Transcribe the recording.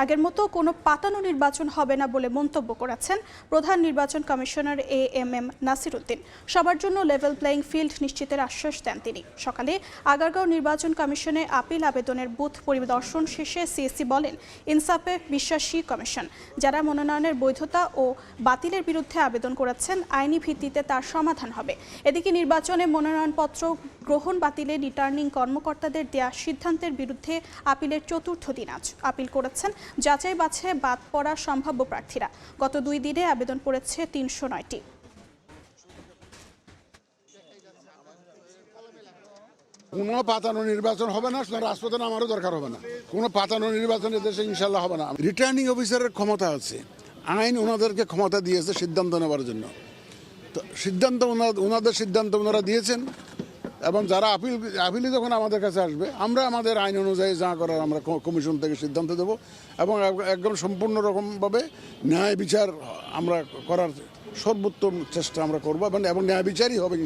আগের মতো কোনো পাতানো নির্বাচন হবে না বলে মন্তব্য করেছেন প্রধান নির্বাচন কমিশনার AMM নাসির উদ্দিন। সবার জন্য লেভেল প্লেইং ফিল্ড নিশ্চিতের আশ্বাস দেন তিনি। সকালে আগারগাঁও নির্বাচন কমিশনে আপিল আবেদনের বুথ পরিদর্শন শেষে সিএসি বলেন, ইনসাফে বিশ্বাসী কমিশন। যারা মনোনয়নের বৈধতা ও বাতিলের বিরুদ্ধে আবেদন করেছেন আইনি ভিত্তিতে তার সমাধান হবে। এদিকে নির্বাচনে মনোনয়নপত্র গ্রহণ বাতিলে রিটার্নিং কর্মকর্তাদের দেয়া সিদ্ধান্তের বিরুদ্ধে আপিলের চতুর্থ দিন আজ। আপিল করেছেন যাচাই বাছাই বাদ পড়া সম্ভাব্য প্রার্থীরা। গত 2 দিনে আবেদন করেছে 309টি। কোনো পাতানো নির্বাচন হবে না, রাজপথে নামারও দরকার হবে না। কোনো পাতানো নির্বাচন দেশে ইনশাল্লাহ হবে না। রিটার্নিং অফিসারের ক্ষমতা আছে, আইন ওনাদেরকে ক্ষমতা দিয়েছে সিদ্ধান্ত নেওয়ার জন্য। তো সিদ্ধান্ত ওনাদের সিদ্ধান্ত ওনারা দিয়েছেন, এবং যারা আপিলে যখন আমাদের কাছে আসবে আমরা আমাদের আইন অনুযায়ী যা করার আমরা কমিশন থেকে সিদ্ধান্ত দেব, এবং একদম সম্পূর্ণ রকমভাবে ন্যায় বিচার আমরা করার সর্বোত্তম চেষ্টা আমরা করবো, এবং ন্যায় বিচারই হবে।